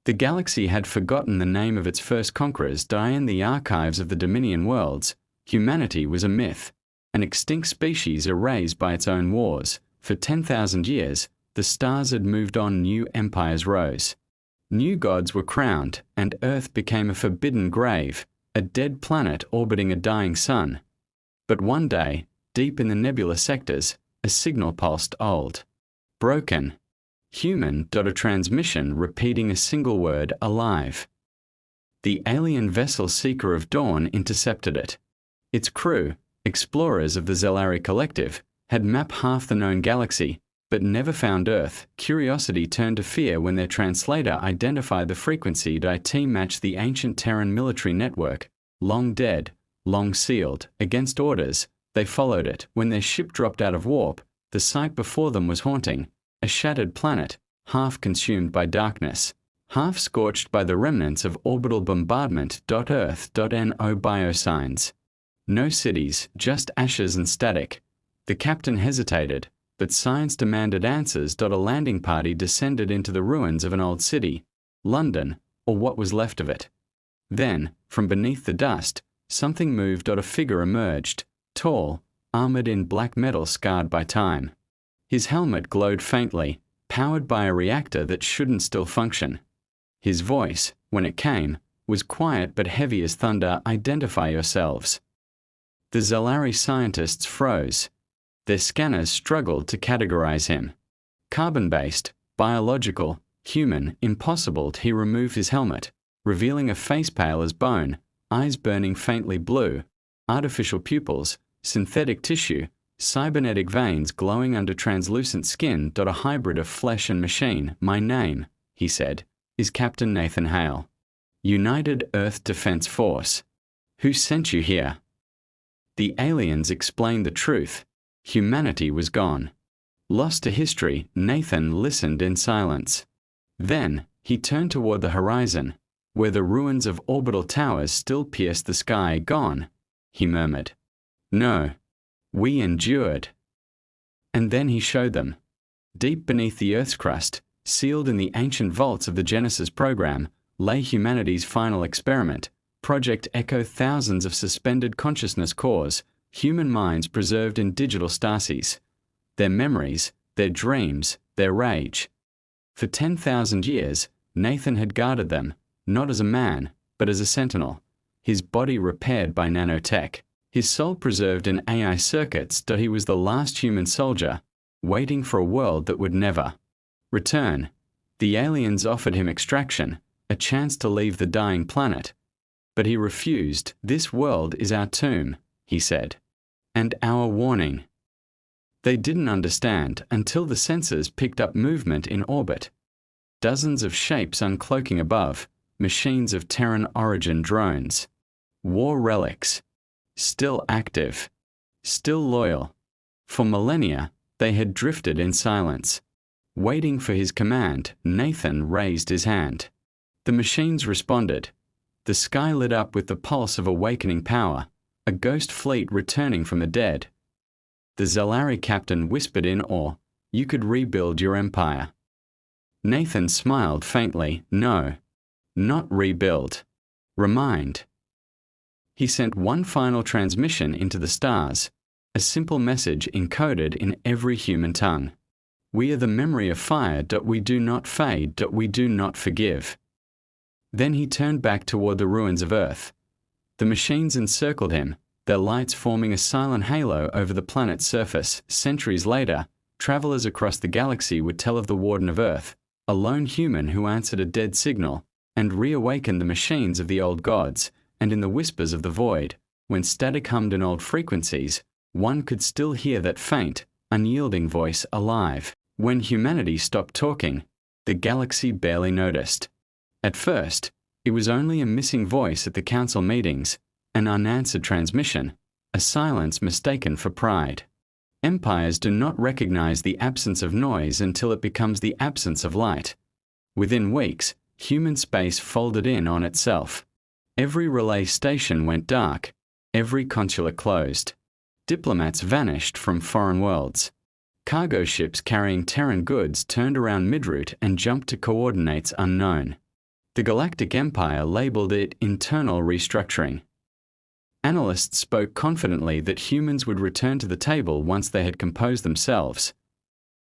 The galaxy had forgotten the name of its first conquerors. In the archives of the Dominion worlds, humanity was a myth, an extinct species erased by its own wars. For 10,000 years, the stars had moved on, new empires rose. New gods were crowned, and Earth became a forbidden grave, a dead planet orbiting a dying sun. But one day, deep in the nebula sectors, a signal pulsed old. Broken. Human. A transmission repeating a single word, alive. The alien vessel Seeker of Dawn intercepted it. Its crew, explorers of the Zelari Collective, had mapped half the known galaxy, but never found Earth. Curiosity turned to fear when their translator identified the frequency. T matched the ancient Terran military network, long dead, long sealed. Against orders, they followed it. When their ship dropped out of warp, the sight before them was haunting, a shattered planet, half consumed by darkness, half scorched by the remnants of orbital bombardment. Earth. No biosigns. No cities, just ashes and static. The captain hesitated, but science demanded answers. A landing party descended into the ruins of an old city, London, or what was left of it. Then, from beneath the dust, something moved. A figure emerged, tall, armored in black metal scarred by time. His helmet glowed faintly, powered by a reactor that shouldn't still function. His voice, when it came, was quiet but heavy as thunder. Identify yourselves. The Zelari scientists froze. Their scanners struggled to categorize him. Carbon-based, biological, human, impossible. He removed his helmet, revealing a face pale as bone, eyes burning faintly blue, artificial pupils, synthetic tissue, cybernetic veins glowing under translucent skin. A hybrid of flesh and machine. My name, he said, is Captain Nathan Hale. United Earth Defense Force. Who sent you here? The aliens explained the truth. Humanity was gone. Lost to history, Nathan listened in silence. Then, he turned toward the horizon, where the ruins of orbital towers still pierced the sky. Gone, he murmured. No. We endured. And then he showed them. Deep beneath the Earth's crust, sealed in the ancient vaults of the Genesis program, lay humanity's final experiment, Project Echo. Thousands of suspended consciousness cores, human minds preserved in digital stases. Their memories, their dreams, their rage. For 10,000 years, Nathan had guarded them, not as a man, but as a sentinel, his body repaired by nanotech. His soul preserved in AI circuits. He was the last human soldier, waiting for a world that would never return. The aliens offered him extraction, a chance to leave the dying planet. But he refused. This world is our tomb, he said, and our warning. They didn't understand until the sensors picked up movement in orbit. Dozens of shapes uncloaking above, machines of Terran origin drones. War relics. Still active, still loyal. For millennia, they had drifted in silence. Waiting for his command, Nathan raised his hand. The machines responded. The sky lit up with the pulse of awakening power, a ghost fleet returning from the dead. The Zelari captain whispered in awe, "You could rebuild your empire." Nathan smiled faintly. No, not rebuild. Remind. He sent one final transmission into the stars, a simple message encoded in every human tongue. We are the memory of fire. We do not fade. We do not forgive. Then he turned back toward the ruins of Earth. The machines encircled him, their lights forming a silent halo over the planet's surface. Centuries later, travelers across the galaxy would tell of the Warden of Earth, a lone human who answered a dead signal and reawakened the machines of the old gods. And in the whispers of the void, when static hummed in old frequencies, one could still hear that faint, unyielding voice alive. When humanity stopped talking, the galaxy barely noticed. At first, it was only a missing voice at the council meetings, an unanswered transmission, a silence mistaken for pride. Empires do not recognize the absence of noise until it becomes the absence of light. Within weeks, human space folded in on itself. Every relay station went dark, every consulate closed. Diplomats vanished from foreign worlds. Cargo ships carrying Terran goods turned around mid-route and jumped to coordinates unknown. The Galactic Empire labeled it internal restructuring. Analysts spoke confidently that humans would return to the table once they had composed themselves.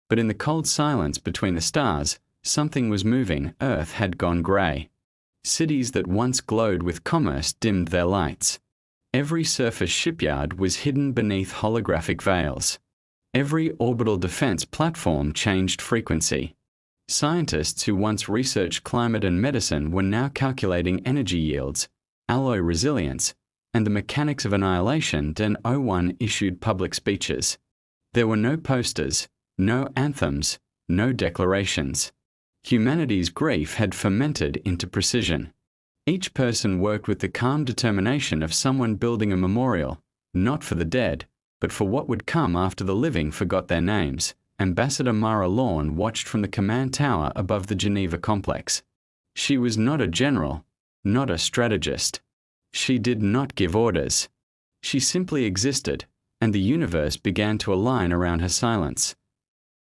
But in the cold silence between the stars, something was moving. Earth had gone grey. Cities that once glowed with commerce dimmed their lights. Every surface shipyard was hidden beneath holographic veils. Every orbital defense platform changed frequency. Scientists who once researched climate and medicine were now calculating energy yields, alloy resilience, and the mechanics of annihilation. Den 01 issued public speeches. There were no posters, no anthems, no declarations. Humanity's grief had fermented into precision. Each person worked with the calm determination of someone building a memorial, not for the dead, but for what would come after the living forgot their names. Ambassador Mara Lorne watched from the command tower above the Geneva complex. She was not a general, not a strategist. She did not give orders. She simply existed, and the universe began to align around her silence.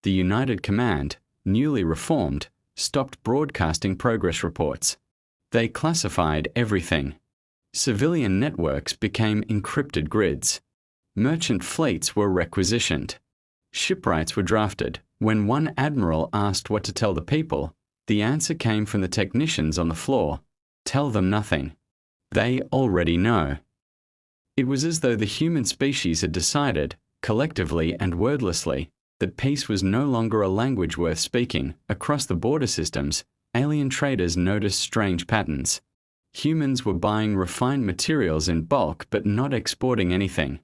The United Command, newly reformed, stopped broadcasting progress reports. They classified everything. Civilian networks became encrypted grids. Merchant fleets were requisitioned. Shipwrights were drafted. When one admiral asked what to tell the people, the answer came from the technicians on the floor. Tell them nothing. They already know. It was as though the human species had decided, collectively and wordlessly, that peace was no longer a language worth speaking. Across the border systems, alien traders noticed strange patterns. Humans were buying refined materials in bulk but not exporting anything.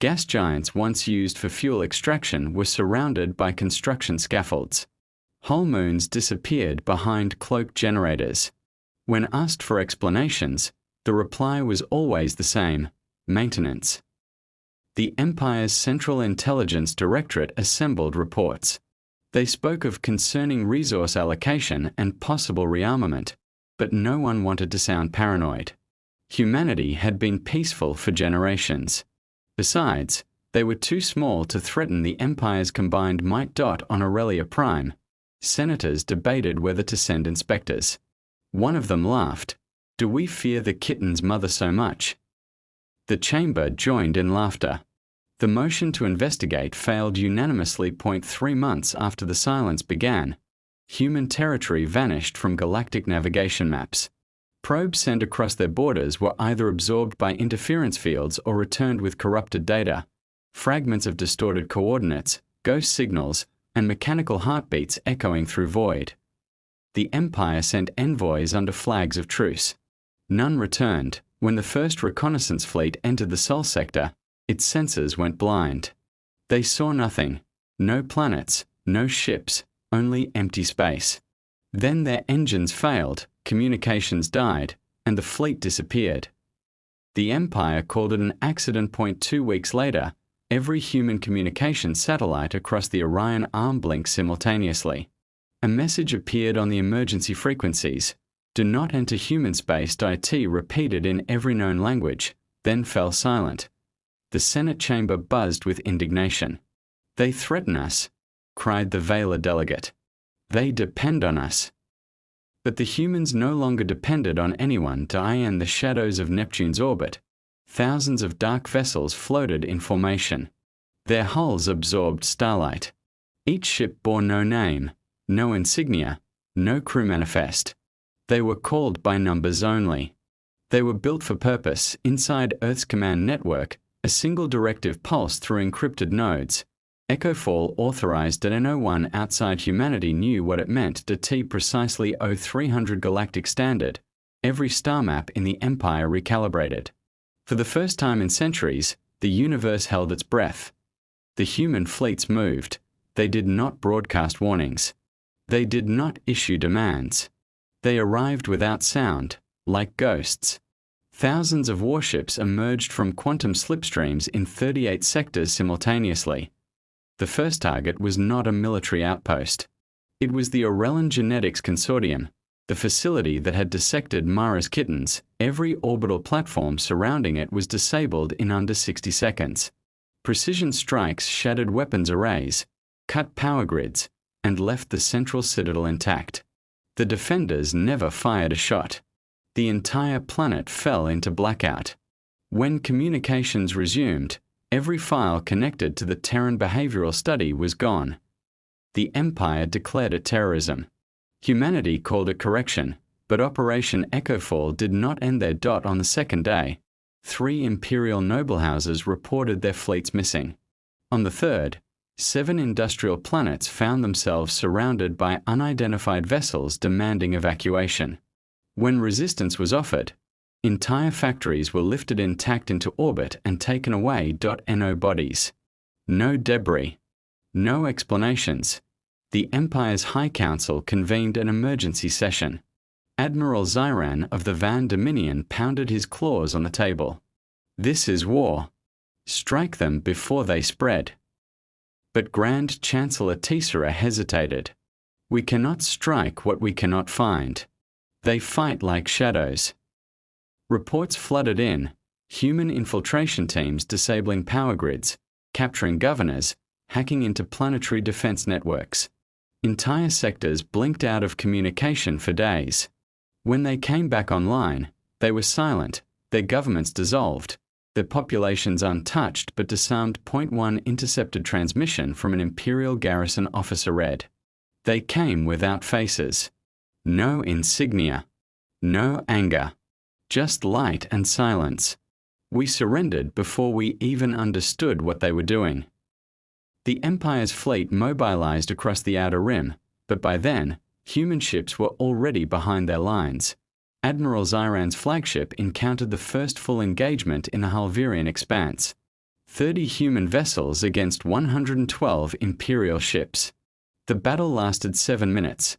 Gas giants once used for fuel extraction were surrounded by construction scaffolds. Whole moons disappeared behind cloaked generators. When asked for explanations, the reply was always the same: maintenance. The Empire's Central Intelligence Directorate assembled reports. They spoke of concerning resource allocation and possible rearmament, but no one wanted to sound paranoid. Humanity had been peaceful for generations. Besides, they were too small to threaten the Empire's combined might. On Aurelia Prime, senators debated whether to send inspectors. One of them laughed. Do we fear the kitten's mother so much? The chamber joined in laughter. The motion to investigate failed unanimously. 3 months after the silence began, human territory vanished from galactic navigation maps. Probes sent across their borders were either absorbed by interference fields or returned with corrupted data, fragments of distorted coordinates, ghost signals, and mechanical heartbeats echoing through void. The Empire sent envoys under flags of truce. None returned. When the first reconnaissance fleet entered the Sol sector, its sensors went blind. They saw nothing. No planets, no ships, only empty space. Then their engines failed, communications died, and the fleet disappeared. The Empire called it an accident. 2 weeks later, every human communication satellite across the Orion arm blinked simultaneously. A message appeared on the emergency frequencies. Do not enter human space. IT repeated in every known language, then fell silent. The Senate chamber buzzed with indignation. They threaten us, cried the Vela delegate. They depend on us. But the humans no longer depended on anyone. In the shadows of Neptune's orbit, thousands of dark vessels floated in formation. Their hulls absorbed starlight. Each ship bore no name, no insignia, no crew manifest. They were called by numbers only. They were built for purpose. Inside Earth's command network, a single directive pulsed through encrypted nodes. Echofall authorized at N01 outside humanity knew what it meant. T precisely 0300 galactic standard. Every star map in the Empire recalibrated. For the first time in centuries, the universe held its breath. The human fleets moved. They did not broadcast warnings. They did not issue demands. They arrived without sound, like ghosts. Thousands of warships emerged from quantum slipstreams in 38 sectors simultaneously. The first target was not a military outpost. It was the Orellan Genetics Consortium, the facility that had dissected Mara's kittens. Every orbital platform surrounding it was disabled in under 60 seconds. Precision strikes shattered weapons arrays, cut power grids, and left the central citadel intact. The defenders never fired a shot. The entire planet fell into blackout. When communications resumed, every file connected to the Terran behavioral study was gone. The Empire declared it terrorism. Humanity called it correction, but Operation Echofall did not end their dot on the second day. 3 imperial noble houses reported their fleets missing. On the third, 7 industrial planets found themselves surrounded by unidentified vessels demanding evacuation. When resistance was offered, entire factories were lifted intact into orbit and taken away. No bodies. No debris. No explanations. The Empire's High Council convened an emergency session. Admiral Zyran of the Van Dominion pounded his claws on the table. This is war. Strike them before they spread. But Grand Chancellor Tessera hesitated. We cannot strike what we cannot find. They fight like shadows. Reports flooded in, human infiltration teams disabling power grids, capturing governors, hacking into planetary defense networks. Entire sectors blinked out of communication for days. When they came back online, they were silent, their governments dissolved, their populations untouched but disarmed. 1 intercepted transmission from an Imperial garrison officer read. They came without faces. No insignia. No anger. Just light and silence. We surrendered before we even understood what they were doing. The Empire's fleet mobilized across the Outer Rim, but by then, human ships were already behind their lines. Admiral Zyran's flagship encountered the first full engagement in the Halverian expanse. 30 human vessels against 112 Imperial ships. The battle lasted 7 minutes.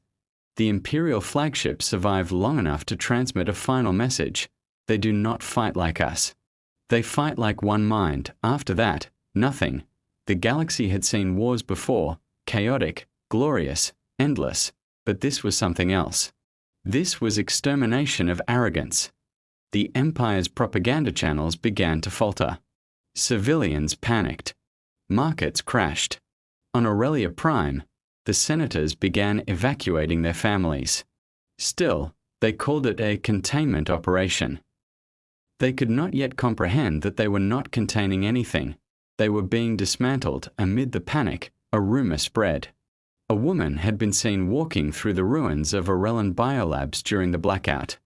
The Imperial flagship survived long enough to transmit a final message. They do not fight like us. They fight like one mind. After that, nothing. The galaxy had seen wars before, chaotic, glorious, endless, but this was something else. This was extermination of arrogance. The Empire's propaganda channels began to falter. Civilians panicked. Markets crashed. On Aurelia Prime, the senators began evacuating their families. Still, they called it a containment operation. They could not yet comprehend that they were not containing anything. They were being dismantled. Amid the panic, a rumor spread. A woman had been seen walking through the ruins of Aurelan biolabs during the blackout.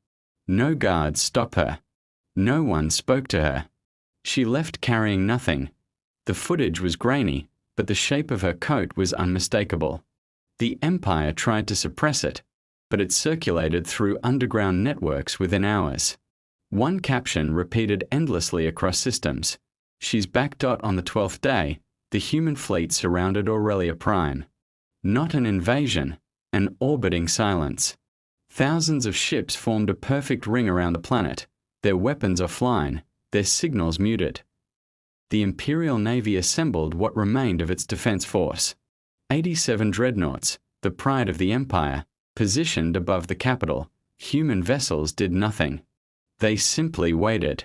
No guards stopped her. No one spoke to her. She left carrying nothing. The footage was grainy, but the shape of her coat was unmistakable. The Empire tried to suppress it, but it circulated through underground networks within hours. One caption repeated endlessly across systems. She's back. On the 12th day, the human fleet surrounded Aurelia Prime. Not an invasion, an orbiting silence. Thousands of ships formed a perfect ring around the planet, their weapons offline, their signals muted. The Imperial Navy assembled what remained of its defense force. 87 dreadnoughts, the pride of the Empire, positioned above the capital. Human vessels did nothing. They simply waited.